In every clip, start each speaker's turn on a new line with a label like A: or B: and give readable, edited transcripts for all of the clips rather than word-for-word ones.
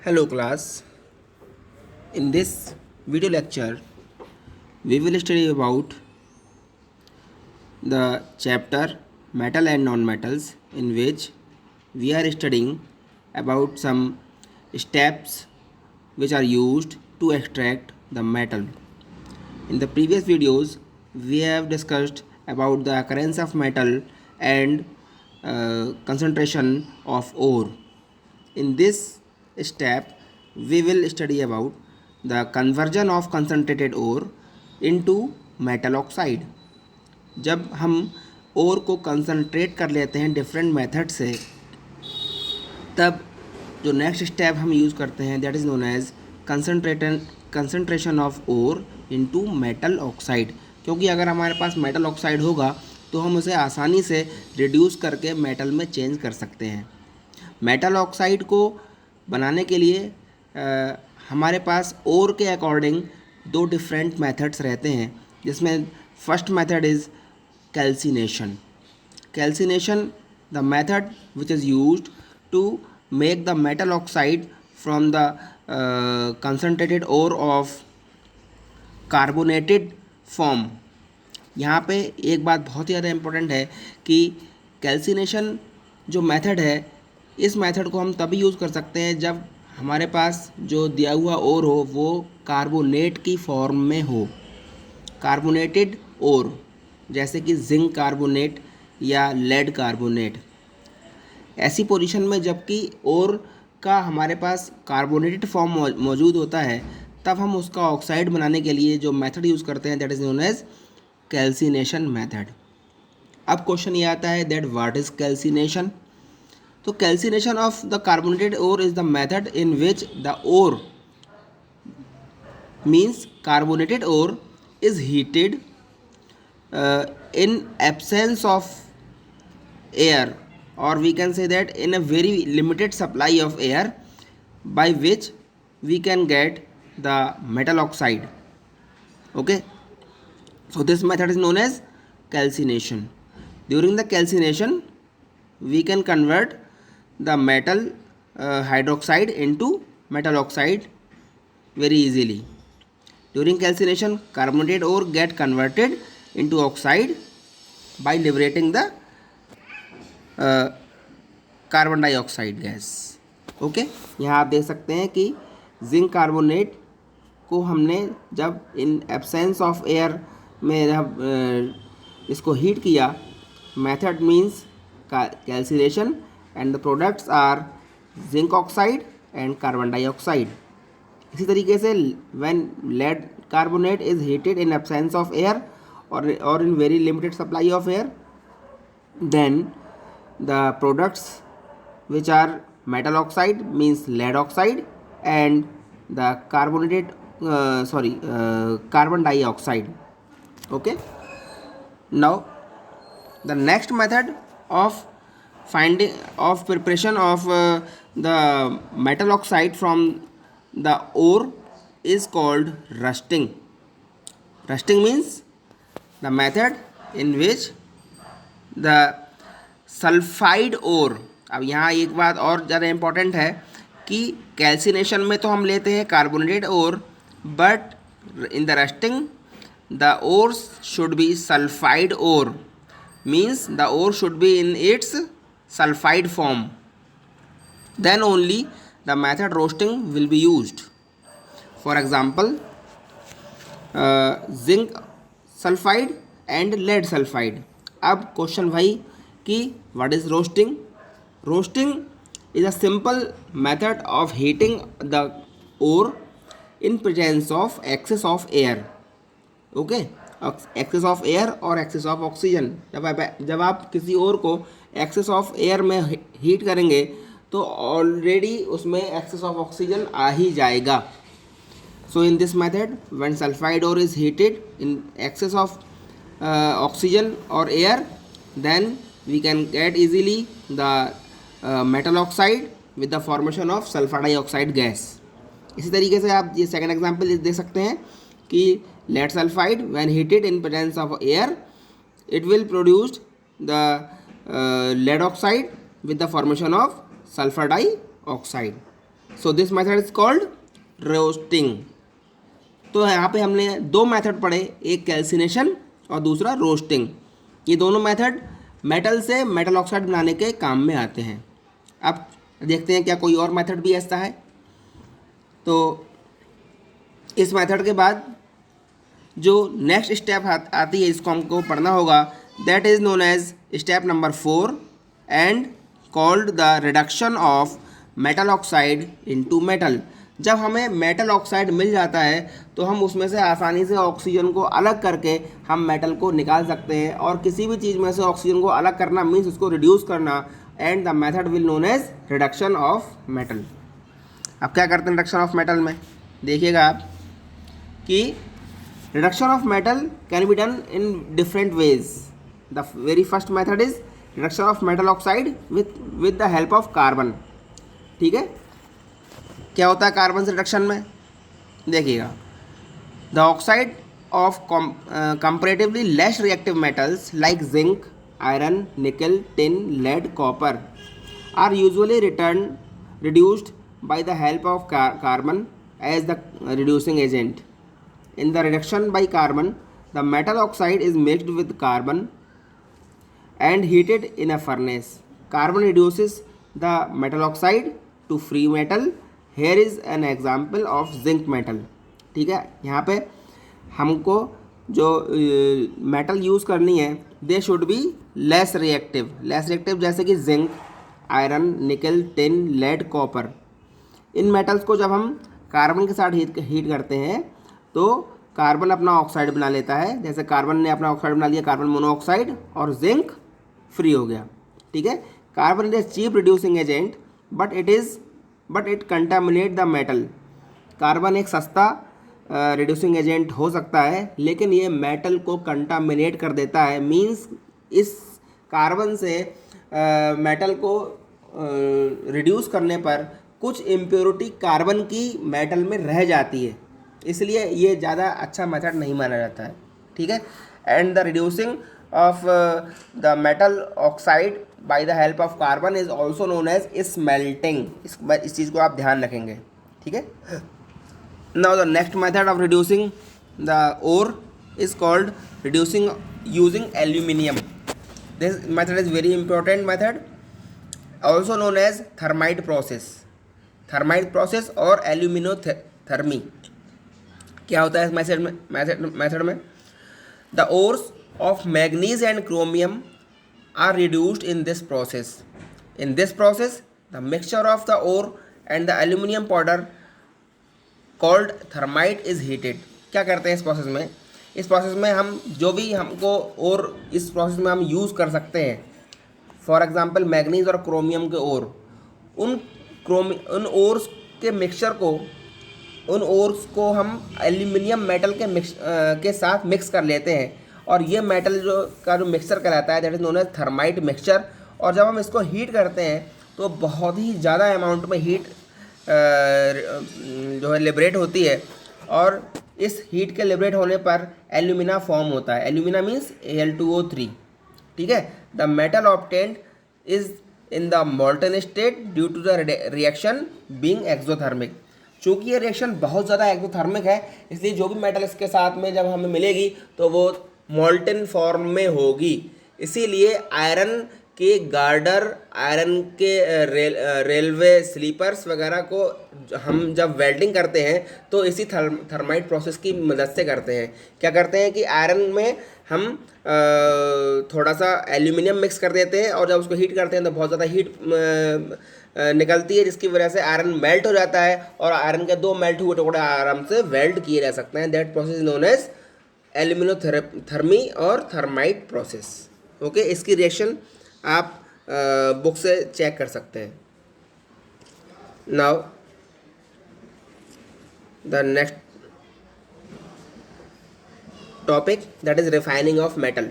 A: Hello class. In this video lecture, we will study about the chapter Metal and Non-Metals, in which we are studying about some steps which are used to extract the metal. In the previous videos, we have discussed about the occurrence of metal and concentration of ore. In this step, we will study about the conversion of concentrated ore into metal oxide. जब हम ओर को concentrate कर लेते हैं different method से, तब जो next step हम यूज़ करते हैं that is known as concentration of ore into metal oxide. क्योंकि अगर हमारे पास मेटल ऑक्साइड होगा तो हम उसे आसानी से रिड्यूस करके मेटल में चेंज कर सकते हैं। मेटल ऑक्साइड को बनाने के लिए हमारे पास ओर के अकॉर्डिंग दो डिफरेंट मेथड्स रहते हैं, जिसमें first method is calcination. Calcination the method which is used to make the metal oxide from the concentrated ore of carbonated form। यहाँ पे एक बात बहुत ही ज़्यादा इम्पोर्टेंट है कि कैल्सिनेशन जो मेथड है, इस मेथड को हम तभी यूज़ कर सकते हैं जब हमारे पास जो दिया हुआ ओर हो वो कार्बोनेट की फॉर्म में हो। कार्बोनेटेड ओर जैसे कि जिंक कार्बोनेट या लेड कार्बोनेट, ऐसी पोजीशन में जबकि ओर का हमारे पास कार्बोनेटेड फॉर्म मौजूद होता है, तब हम उसका ऑक्साइड बनाने के लिए जो मेथड यूज़ करते हैं that is known as calcination method. अब क्वेश्चन ये आता है दैट व्हाट इज़ कैल्सिनेशन। तो calcination of the carbonated ore is the method in which the ore means carbonated ore is heated in absence of air, or we can say that in a very limited supply of air, by which we can get the metal oxide. Okay, so this method is known as calcination. During the calcination we can convert the metal hydroxide into metal oxide very easily. During calcination carbonated ore get converted into oxide by liberating the carbon dioxide gas. Okay, यहाँ आप देख सकते हैं कि zinc carbonate को हमने जब इन absence of air में जब इसको हीट किया, method means calcination and the products are zinc oxide and carbon dioxide. इसी तरीके से when lead carbonate is heated in absence of air or in very limited supply of air, then the products which are metal oxide means lead oxide and the carbonated carbon dioxide. Okay, now the next method of preparation of the metal oxide from the ore is called rusting. Rusting means the method in which the sulphide ore. अब यहाँ एक बात और ज़्यादा important है कि calcination में तो हम लेते हैं carbonated ore, but in the roasting the ore should be sulphide ore, means the ore should be in its sulphide form, then only the method roasting will be used. For example, zinc sulphide and lead sulphide. अब question वही कि what is roasting. Roasting is a simple method of heating the ore in presence of excess of air. Okay, excess of air और excess of oxygen. जब आप किसी ore को excess of air में heat करेंगे तो ऑलरेडी उसमें excess of oxygen आ ही जाएगा। So in this method, when sulfide ore is heated in excess of oxygen or air, then we can get easily the metal oxide with the formation of sulfur dioxide gas. इसी तरीके से आप ये second example देख सकते हैं कि lead sulfide when heated in presence of air, it will produce the lead oxide with the formation of sulfur dioxide. So this method is called roasting. तो यहाँ पे हमने दो मेथड पढ़े, एक कैल्सिनेशन और दूसरा रोस्टिंग। ये दोनों मेथड मेटल से मेटल ऑक्साइड बनाने के काम में आते हैं। अब देखते हैं क्या कोई और मेथड भी ऐसा है। तो इस मेथड के बाद जो नेक्स्ट स्टेप आती है, इसको हमको पढ़ना होगा, that is known as step number 4 and called the reduction of metal oxide into metal. जब हमें मेटल ऑक्साइड मिल जाता है तो हम उसमें से आसानी से ऑक्सीजन को अलग करके हम मेटल को निकाल सकते हैं। और किसी भी चीज़ में से ऑक्सीजन को अलग करना मीन्स उसको रिड्यूस करना, and the method will known as reduction of metal. अब क्या करते हैं रिडक्शन ऑफ मेटल में, देखिएगा आप कि reduction of metal can be done in different ways. The very first method is reduction of metal oxide with the help of carbon. ठीक है, क्या होता है कार्बन से रिडक्शन में, देखिएगा, the oxide of comparatively less reactive metals like zinc, iron, nickel, tin, lead, copper are usually reduced by the help of carbon as the reducing agent. In the reduction by carbon, the metal oxide is mixed with carbon and heated in a furnace. Carbon reduces the metal oxide to free metal. Here is an example of zinc metal. ठीक है, यहाँ पे हमको जो metal use करनी है they should be less reactive जैसे कि zinc, iron, nickel, tin, lead, copper. इन मेटल्स को जब हम कार्बन के साथ हीट करते हैं तो कार्बन अपना ऑक्साइड बना लेता है। जैसे कार्बन ने अपना ऑक्साइड बना लिया, कार्बन मोनोऑक्साइड, और जिंक फ्री हो गया। ठीक है, carbon is a cheap reducing agent but it contaminate the metal. Carbon एक सस्ता रिड्यूसिंग एजेंट हो सकता है, लेकिन ये मेटल को कंटामिनेट कर देता है। मींस इस कार्बन से मेटल को रिड्यूस करने पर कुछ इम्प्योरिटी कार्बन की मेटल में रह जाती है, इसलिए ये ज़्यादा अच्छा मेथड नहीं माना जाता है। ठीक है, and the reducing of the metal oxide by the help of carbon is also known as smelting. इस चीज़ को आप ध्यान रखेंगे। ठीक है, now the next method of reducing the ore is called reducing using aluminium. This method is very important method, also known as thermite process और एल्यूमिनोथर्मी। क्या होता है इस मेथड में the ores of manganese and chromium are reduced in this process the mixture of the ore and the aluminium powder called thermite is heated. क्या करते हैं इस प्रोसेस में हम जो भी हमको और इस प्रोसेस में हम यूज़ कर सकते हैं, फॉर एग्जांपल मैग्नीज और क्रोमियम के ओर, उन ओर्स के मिक्सचर को, उन ओर्स को हम एल्यूमिनियम मेटल के साथ मिक्स कर लेते हैं, और ये मेटल जो मिक्सचर कहलाता है that is known as thermite mixture. और जब हम इसको हीट करते हैं तो बहुत ही ज़्यादा अमाउंट में हीट जो है लिबरेट होती है, और इस हीट के लिबरेट होने पर एल्यूमिना फॉर्म होता है। Alumina means Al2O3। ठीक है, the metal obtained is in the molten state due to the reaction being exothermic. चूँकि ये रिएक्शन बहुत ज़्यादा एक्सोथर्मिक है, इसलिए जो भी मेटल इसके साथ में जब हमें मिलेगी तो वो मोल्टन फॉर्म में होगी। इसीलिए आयरन के गार्डर, आयरन के रेलवे स्लीपर्स वगैरह को हम जब वेल्डिंग करते हैं तो इसी थर्माइट प्रोसेस की मदद से करते हैं। क्या करते हैं कि आयरन में हम थोड़ा सा एल्यूमिनियम मिक्स कर देते हैं, और जब उसको हीट करते हैं तो बहुत ज़्यादा हीट निकलती है, जिसकी वजह से आयरन मेल्ट हो जाता है, और आयरन के दो मेल्ट हुए टुकड़े आराम से वेल्ड किए जा सकते हैं। That process is known as aluminothermy और थर्माइट प्रोसेस। ओके, इसकी रिएक्शन आप बुक से चेक कर सकते हैं। Now the next topic that is refining of metal.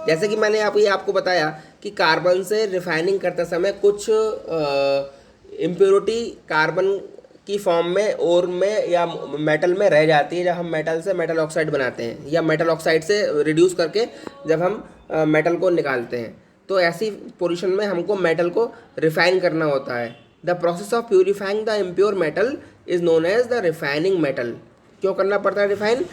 A: जैसे कि मैंने आपको बताया कि कार्बन से रिफाइनिंग करते समय कुछ इम्प्योरिटी कार्बन की फॉर्म में और में या मेटल में रह जाती है जब हम मेटल से मेटल ऑक्साइड बनाते हैं, या मेटल ऑक्साइड से रिड्यूस करके जब हम मेटल को निकालते हैं। तो ऐसी पोजीशन में हमको मेटल को रिफाइन करना होता है। The process of purifying the impure metal is known as the refining metal. क्यों करना पड़ता है refine?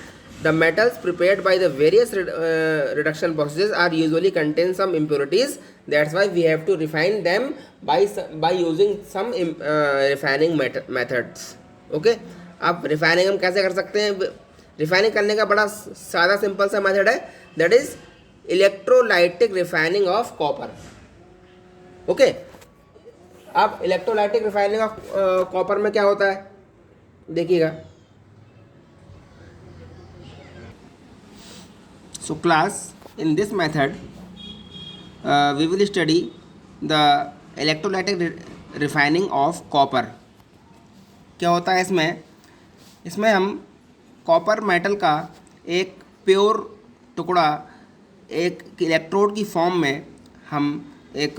A: The metals prepared by the various reduction processes are usually contain some impurities, that's why we have to refine them by using some refining methods. Okay, अब refining हम कैसे कर सकते हैं? रिफाइनिंग करने का बड़ा सादा सिंपल सा मेथड है, that is electrolytic refining of copper. Okay, अब इलेक्ट्रोलाइटिक रिफाइनिंग ऑफ कॉपर में क्या होता है देखिएगा। So class, in this method we will study the electrolytic refining of copper. क्या होता है इसमें हम कॉपर मेटल का एक प्योर टुकड़ा एक इलेक्ट्रोड की फॉर्म में हम एक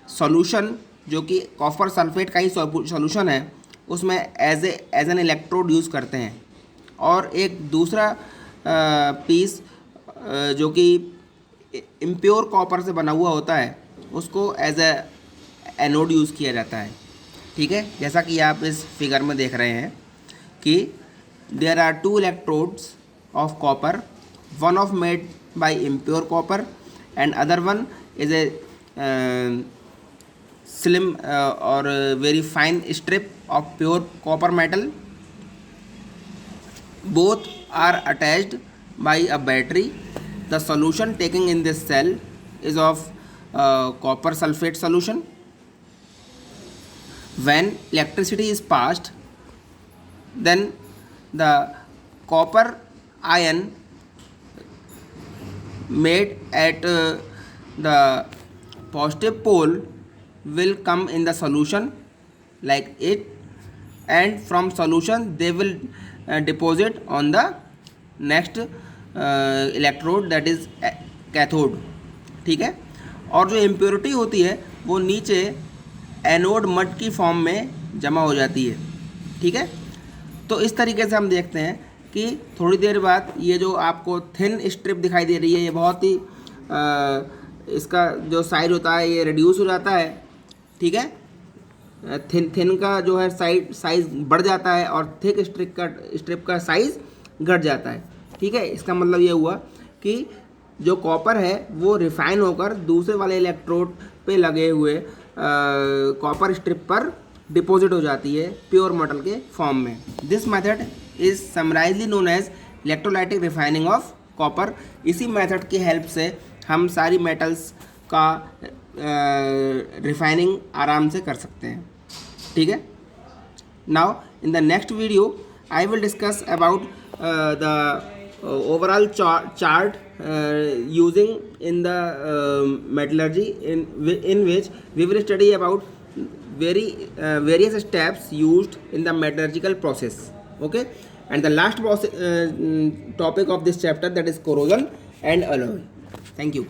A: सॉल्यूशन जो कि कॉपर सल्फेट का ही सॉल्यूशन है उसमें एज एन इलेक्ट्रोड यूज़ करते हैं, और एक दूसरा पीस जो कि इम्प्योर कॉपर से बना हुआ होता है उसको एज ए एनोड यूज़ किया जाता है। ठीक है, जैसा कि आप इस फिगर में देख रहे हैं कि there are two electrodes of copper, one of made by impure copper and other one is a slim or very fine strip of pure copper metal. Both are attached by a battery. The solution taken in this cell is of copper sulfate solution. When electricity is passed, then the copper ion made at the positive pole will come in the solution like it, and from solution they will deposit on the next electrode that is cathode। ठीक है, और जो impurity होती है वो नीचे anode mud की form में जमा हो जाती है। ठीक है, तो इस तरीके से हम देखते हैं कि थोड़ी देर बाद ये जो आपको थिन स्ट्रिप दिखाई दे रही है, ये बहुत ही इसका जो साइज होता है ये रिड्यूस हो जाता है। ठीक है, थिन का जो है साइज बढ़ जाता है और थिक स्ट्रिप का साइज घट जाता है। ठीक है, इसका मतलब ये हुआ कि जो कॉपर है वो रिफाइन होकर दूसरे वाले इलेक्ट्रोड पे लगे हुए कॉपर स्ट्रिप पर डिपॉजिट हो जाती है प्योर मेटल के फॉर्म में। This method is summarily known as electrolytic refining of copper. इसी मेथड की हेल्प से हम सारी मेटल्स का रिफाइनिंग आराम से कर सकते हैं। ठीक है, now in the next video I will discuss about the overall chart using in the metallurgy in which we will study about various steps used in the metallurgical process. Okay, and the last topic of this chapter, that is corrosion and alloy. Thank you.